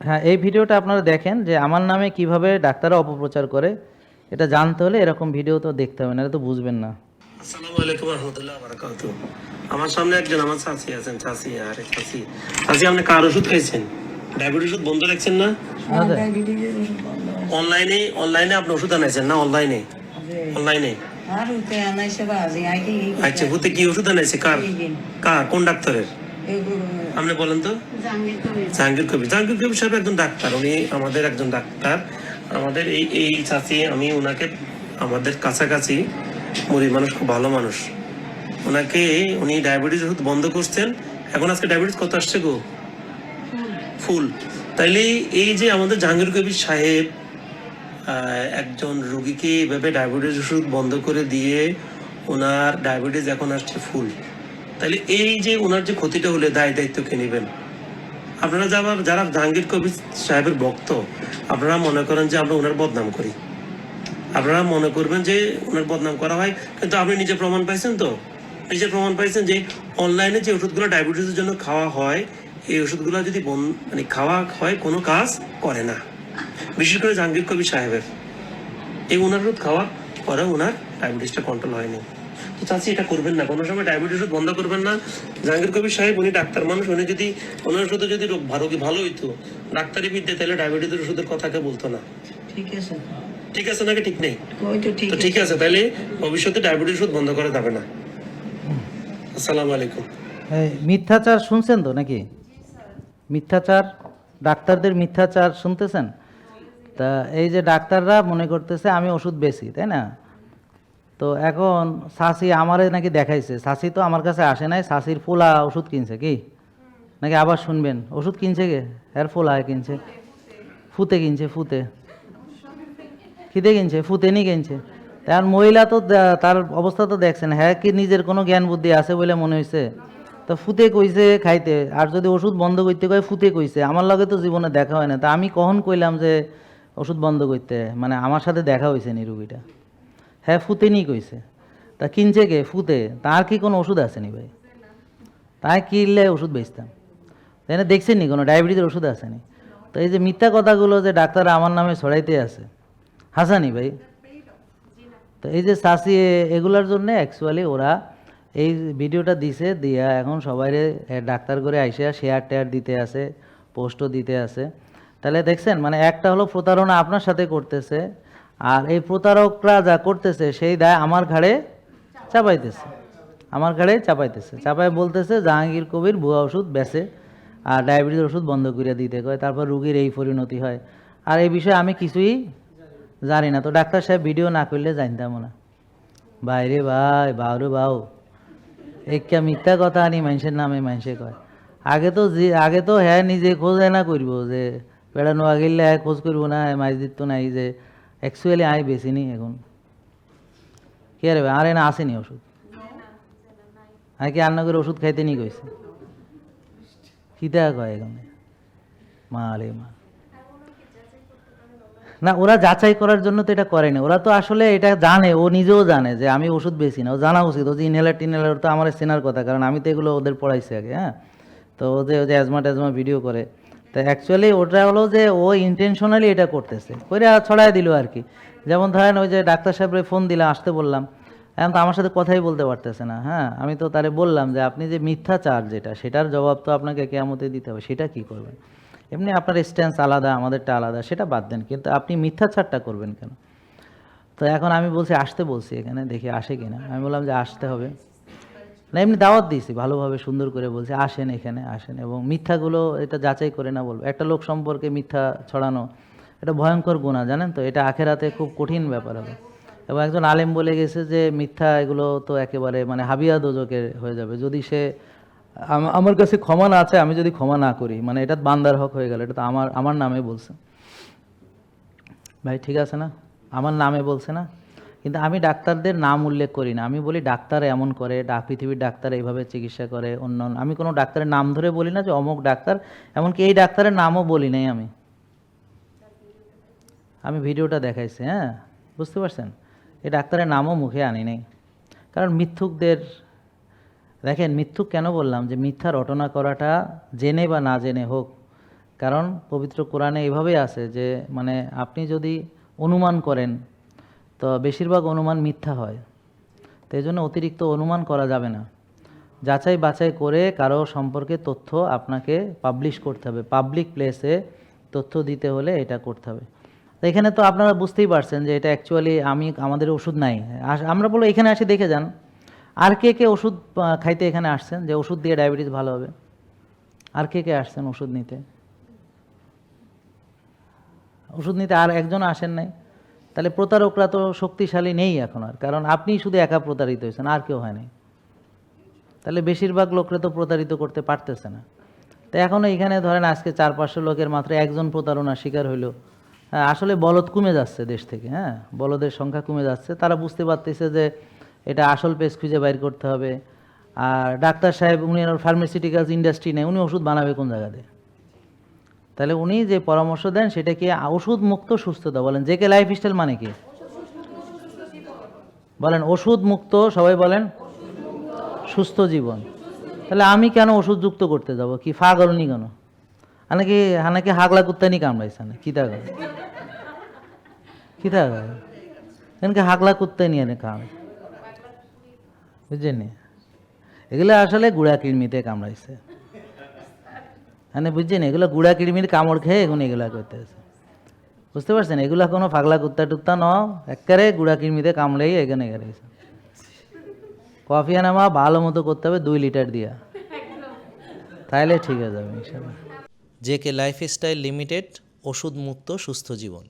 হ্যাঁ, এই ভিডিওটা আপনারা দেখেন যে আমার নামে কিভাবে ডাক্তাররা অপপ্রচার করে। এটা জানতে হলে এরকম ভিডিও তো দেখতে হবে, নাহলে তো বুঝবেন না। আসসালামু আলাইকুম রহমতুল্লাহ বারাকাতুহু। আমার সামনে একজন আমার চাচি আছেন। চাচি, আরে চাচি, চাচি আপনি কার ওষুধ খাইছেন? ডায়াবেটিস ওষুধ বন্ধ রাখছেন না? আচ্ছা, অনলাইনে আপনি ওষুধ আনাইছেন না? অনলাইনে অনলাইনে আচ্ছা, হুতে কি ওষুধ আনাইছে? কার কার কোন ডাক্তারের আপনি বলেন তো? জাহাঙ্গীর কবির। জাহাঙ্গীর কবির সাহেব একজন ডাক্তার, উনি আমাদের একজন ডাক্তার। আমাদের এই এই চাচি, আমি ওনাকে আমাদের কাছাকাছি গরিব মানুষ, খুব ভালো মানুষ। ওনাকে উনি ডায়াবেটিস ওষুধ বন্ধ করছেন। এখন আজকে ডায়াবেটিস কত আসছে গো? ফুল। তাইলে এই যে আমাদের জাহাঙ্গীর কবির সাহেব একজন রোগীকে এভাবে ডায়াবেটিস ওষুধ বন্ধ করে দিয়ে ওনার ডায়াবেটিস এখন আসছে ফুল। তাহলে এই যে ওনার যে ক্ষতিটা হলে দায়িত্ব কে নেবেন? আপনারা যারা জাহাঙ্গীর কবির সাহেবের ভক্ত, আপনারা মনে করেন যে আমরা ওনার বদনাম করি। আপনারা মনে করবেন যে ওনার বদনাম করা হয়, কিন্তু আপনি নিজে প্রমাণ পাইছেন তো? নিজে প্রমাণ পাইছেন যে অনলাইনে যে ওষুধগুলো ডায়াবেটিসের জন্য খাওয়া হয়, এই ওষুধগুলো যদি মানে খাওয়া হয় কোনো কাজ করে না। বিশেষ করে জাহাঙ্গীর কবির সাহেবের এই ওনার ওষুধ খাওয়ার পরে ওনার ডায়াবেটিসটা কন্ট্রোল হয়নি। তো চাচ্ছি এটা করবেন না, কোনো সময় ডায়াবেটিস ওষুধ বন্ধ করবেন না। জাহাঙ্গীর কবির সাহেব উনি ডাক্তার মানুষ, উনি যদি ওনার ওষুধে যদি রোগী ভালো হইতো, ডাক্তারি বিদ্যা, তাহলে ডায়াবেটিসের ওষুধের কথাকে বলতো না। ঠিক আছে, ঠিক আছে নাকি ঠিক নেই? তো ঠিক আছে, তাহলে ভবিষ্যতে ডায়াবেটিস ওষুধ বন্ধ করা যাবে না। আসসালামু আলাইকুম। এই মিথ্যাচার শুনছেন তো নাকি? মিথ্যাচার, ডাক্তারদের মিথ্যাচার শুনতেছেন? তা এই যে ডাক্তাররা মনে করতেছে আমি ওষুধ বেশি, তাই না? তো এখন শাসি আমারে নাকি দেখাইছে, শাসি তো আমার কাছে আসে নাই, শাসির ফোলা ওষুধ কিনছে কি নাকি? আবার শুনবেন, ওষুধ কিনছে কে? হ্যার ফোলা কিনছে, ফুতে কিনছে, ফুতে খিদে কিনছে, ফুতে নি কিনছে। তার মহিলা তো তার অবস্থা তো দেখছেন, হ্যাঁ কি নিজের কোনো জ্ঞান বুদ্ধি আছে বলে মনে হয়েছে? তো ফুতে কইছে খাইতে, আর যদি ওষুধ বন্ধ করতে কয় ফুতে কইছে। আমার লগে তো জীবনে দেখা হয় না, তা আমি কখন কইলাম যে ওষুধ বন্ধ করতে? মানে আমার সাথে দেখা হয়েছে নি রুগীটা? হ্যাঁ ফুতে নি কইছে। তা কিনছে কে? ফুতে। তার কি কোনো ওষুধ আসেনি ভাই? তাই কিনলে ওষুধ বেচতাম, তাই না? দেখছেন নি কোনো ডায়াবেটিসের ওষুধ আসেনি? তো এই যে মিথ্যা কথাগুলো যে ডাক্তার আমার নামে ছড়াইতে আছে, হাসানি ভাই। তো এই যে চাষি, এগুলার জন্য অ্যাকচুয়ালি ওরা এই ভিডিওটা দিছে, দিয়া এখন সবাই ডাক্তার করে আইসা শেয়ার টেয়ার দিতে আছে, পোস্টও দিতে আছে। তাহলে দেখছেন, মানে একটা হলো প্রতারণা আপনার সাথে করতেছে, আর এই প্রতারকরা যা করতেছে সেই দায় আমার ঘাড়ে চাপাইতেছে, আমার ঘাড়ে চাপাইতেছে। চাপাই বলতেছে জাহাঙ্গীর কবির ভুয়া ওষুধ বেচে আর ডায়াবেটিসের ওষুধ বন্ধ করে দিতে কয়, তারপর রুগীর এই পরিণতি হয়। আর এই বিষয়ে আমি কিছুই জানি না। তো ডাক্তার সাহেব ভিডিও না করলে জানতাম না। বাইরে ভাই, বাউরে বাউ, একটা মিথ্যা কথা আনি মানুষের নামে মানুষে কয়। আগে তো হ্যাঁ নিজে খোঁজ না করব যে বেড়ানো আগিলে হ্যাঁ খোঁজ করব না, মাছ দিত নাই যে অ্যাকচুয়ালি আয় বেশি নি এখন। কে রে আরে না আসেনি ওষুধ? আর কি রান্না করে ওষুধ খাইতে নি কইছে? খিদা কয় এখানে মা রে মা। না, ওরা যাচাই করার জন্য তো এটা করেনি, ওরা তো আসলে এটা জানে, ও নিজেও জানে যে আমি ওষুধ বেশি না। ও জানা উচিত, ও যে ইনহেলার টিনহেলার তো আমার চেনার কথা, কারণ আমি তো এগুলো ওদের পড়াইছি আগে। হ্যাঁ, তো ও যে অ্যাজমা ট্যাজমা ভিডিও করে, তো অ্যাকচুয়ালি ওটা হলো যে ও ইন্টেনশনালি এটা করতেছে, করে ছড়াই দিল আর কি। যেমন ধরেন ওই যে ডাক্তার সাহেবরে ফোন দিলাম, আসতে বললাম, এখন তো আমার সাথে কথাই বলতে পারতেছে না। হ্যাঁ, আমি তো তারে বললাম যে আপনি যে মিথ্যাচার যেটা, সেটার জবাব তো আপনাকে কেয়ামতে দিতে হবে, সেটা কি করবেন? এমনি আপনার স্ট্যান্স আলাদা, আমাদেরটা আলাদা, সেটা বাদ দেন, কিন্তু আপনি মিথ্যাচারটা করবেন কেন? তো এখন আমি বলছি আসতে, বলছি এখানে দেখি আসে কিনা। আমি বললাম যে আসতে হবে না, এমনি দাওয়াত দিয়েছি ভালোভাবে সুন্দর করে, বলছি আসেন এখানে আসেন, এবং মিথ্যাগুলো এটা যাচাই করে না বলবো। একটা লোক সম্পর্কে মিথ্যা ছড়ানো এটা ভয়ঙ্কর গুনাহ, জানেন তো? এটা আখেরাতে খুব কঠিন ব্যাপার হবে। এবং একজন আলেম বলে গেছে যে মিথ্যা এগুলো তো একেবারে মানে হাবিয়া দোজকের হয়ে যাবে যদি সে আমার কাছে ক্ষমা না আছে, আমি যদি ক্ষমা না করি, মানে এটা বান্দার হক হয়ে গেল। এটা তো আমার নামে বলছে ভাই, ঠিক আছে না? আমার নামে বলছে না, কিন্তু আমি ডাক্তারদের নাম উল্লেখ করি না। আমি বলি ডাক্তার এমন করে, পৃথিবীর ডাক্তার এইভাবে চিকিৎসা করে, অন্য আমি কোনো ডাক্তারের নাম ধরে বলি না যে অমুক ডাক্তার, এমনকি এই ডাক্তারের নামও বলি নাই আমি। আমি ভিডিওটা দেখাইছি, হ্যাঁ, বুঝতে পারছেন? এই ডাক্তারের নামও মুখে আনি নাই, কারণ মিথ্যুকদের, দেখেন মিথ্যুক কেন বললাম, যে মিথ্যা রটনা করাটা জেনে বা না জেনে হোক, কারণ পবিত্র কোরআনে এইভাবেই আছে যে মানে আপনি যদি অনুমান করেন তো বেশিরভাগ অনুমান মিথ্যা হয়, তো এই জন্য অতিরিক্ত অনুমান করা যাবে না। যাচাই বাছাই করে কারো সম্পর্কে তথ্য আপনাকে পাবলিশ করতে হবে, পাবলিক প্লেসে তথ্য দিতে হলে এটা করতে হবে। তো এখানে তো আপনারা বুঝতেই পারছেন যে এটা অ্যাকচুয়ালি আমাদের ওষুধ নাই। আমরা বলবো এখানে আসে দেখে যান আর কে কে ওষুধ খাইতে এখানে আসছেন, যে ওষুধ দিয়ে ডায়াবেটিস ভালো হবে। আর কে কে আসছেন ওষুধ নিতে? ওষুধ নিতে আর একজন আসেন নাই? তাহলে প্রতারকরা তো শক্তিশালী নেই এখন আর, কারণ আপনিই শুধু একা প্রতারিত হয়েছেন, আর কেউ হয় নাই। তাহলে বেশিরভাগ লোকরা তো প্রতারিত করতে পারতেছে না। তো এখনও এখানে ধরেন আজকে 400-500 লোকের মাত্র একজন প্রতারণার শিকার হইল। আসলে বলদ কমে যাচ্ছে দেশ থেকে, হ্যাঁ, বলদের সংখ্যা কমে যাচ্ছে। তারা বুঝতে পারতেছে যে এটা আসল পেজ খুঁজে বাইর করতে হবে। আর ডাক্তার সাহেব উনি ফার্মাসিউটিক্যালস ইন্ডাস্ট্রি নেই, উনি ওষুধ বানাবে কোন জায়গাতে? তাহলে উনি যে পরামর্শ দেন সেটা কি ওষুধ মুক্ত সুস্থতা। বলেন জেকে লাইফস্টাইল মানে কি? বলেন ওষুধ মুক্ত, সবাই বলেন সুস্থ জীবন। তাহলে আমি কেন ওষুধ যুক্ত করতে যাব? কি পাগলনি কেন? হানাকি হাগলা কুত্তানি কামড়াইছে না কি তা কি তা এনকে হাগলা কুত্তাই নিয়ে এনে কামড়াই, বুঝছেন? এগুলো আসলে গুড়া কিড়মিতে কামড়াইছে, মানে বুঝছেন? এগুলো গুড়া কিড়মির কামড় খেয়ে এখন এগুলা করতেছে, বুঝতে পারছেন? এগুলা কোনো পাগলা কুত্তা টুত্তা ন, একেবারে গুড়া কিড়মিতে কামড়েই এখানে গেছে। কফি আনামা ভালো মতো করতে হবে 2 লিটার দিয়া, তাহলে ঠিক হয়ে যাবে ইনশাআল্লাহ। জেকে লাইফস্টাইল লিমিটেড, ওষুধ মুক্ত সুস্থ জীবন।